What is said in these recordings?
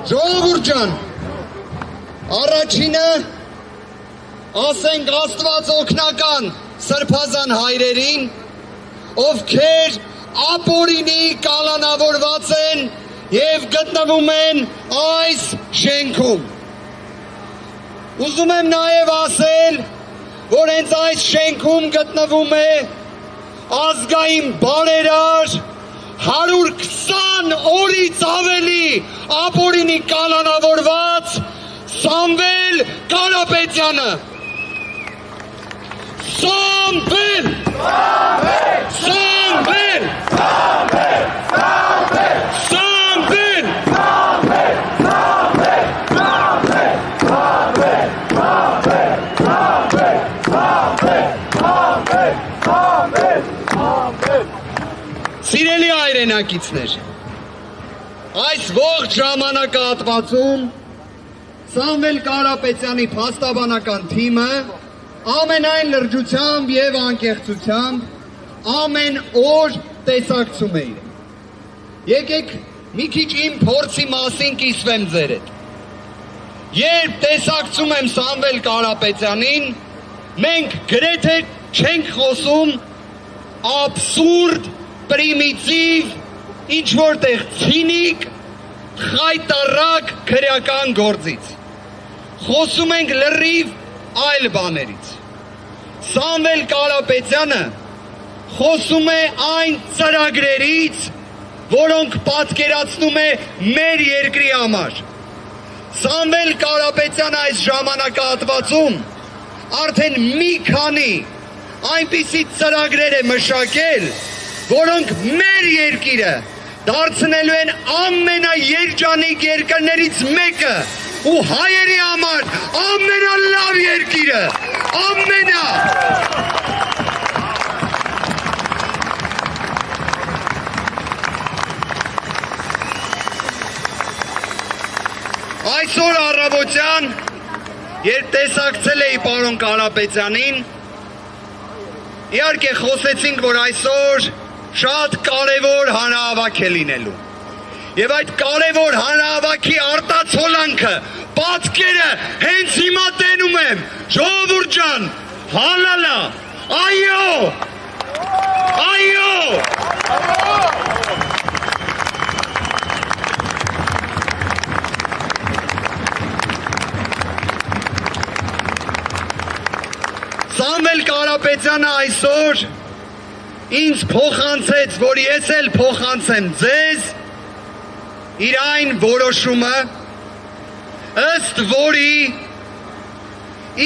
Ժողովուրդ ջան, առաջինը ասենք Աստված օգնական սրբազան հայրերին, ովքեր ապօրինի կալանավորված են և գտնվում են այս շենքում։ Ուզում եմ նաև ասել, որ հենց այս շենքում գտնվում է ազգային բարերար 120 օրից ավելի ապօրինի կալանավորված Սամվել Կարապետյանը։ Սամվել! Սամվել! Սամվել! Սամվել! Սիրելի հայրենակիցներ, այս ողջ ժամանակահատվածում Սամվել Կարապետյանի փաստաբանական թիմը ամենայն լրջությամբ և անկեղծությամբ ամեն օր տեսակցում է իրեն։ Եկեք մի քիչ իմ փորձի մասին կիսվեմ ձեր հետ։ Երբ տեսակցում եմ Սամվել Կարապետյանին, մենք գրեթե չենք խոսում աբսուրդ, պրիմիտիվ, ինչ-որտեղ ցինիկ, խայտառակ քրեական գործից։ Խոսում ենք լրիվ այլ բաներից։ Սամվել Կարապետյանը խոսում է այն ծրագրերից, որոնք պատկերացնում է մեր երկրի համար։ Սամվել Կարապետյանը այս ժամանակահատվածում արդեն մի քանի այնպիսի ծրագրեր է մշակել, որոնք մեր երկիրը դարձնելու են ամենաերջանիկ երկրներից մեկը ու հայերի համար ամենալավ երկիրը, Այսօր առավոտյան, երբ տեսակցել էի պարոն Կարապետյանին, իհարկե խոսեցինք, որ այսօր շատ կարևոր հանրահավաք է լինելու։ Եվ այդ կարևոր հանրահավաքի արտացոլանքը, պատկերը հենց հիմա տենում եմ, ժողովուրդ ջան, հալալա, այո, այո։ Սամվել Կարապետյանը այսօր ինձ փոխանցեց, որ ես էլ փոխանցեմ ձեզ իր այն որոշումը, ըստ որի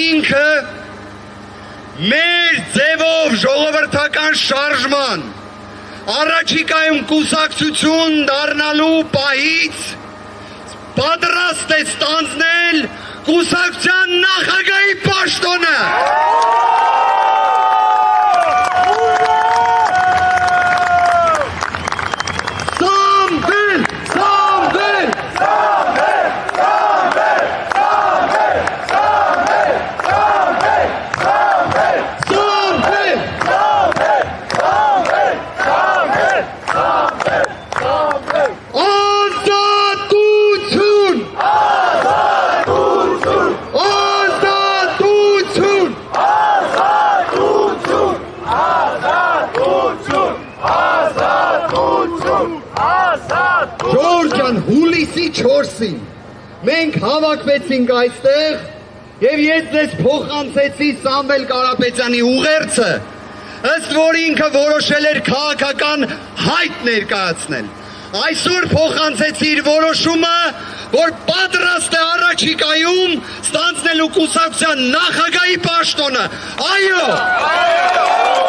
ինքը մեր ձևով ժողովրդական շարժման առաջիկայում կուսակցություն դառնալու պահից պատրաստ է ստանձնել կուսակցության նախագահի պաշտոնը։ Հուլիսի 4-ին մենք հավաքվեցինք այստեղ և ես ձեզ փոխանցեցի Սամվել Կարապետյանի ուղերձը, ըստ որի ինքը որոշել էր քաղաքական հայտ ներկայացնել։ Այսօր փոխանցեցի իր որոշումը, որ պատրաստ է առաջիկայում ստանձնելու կուսակցության նախագահի պաշտոնը։ Այո։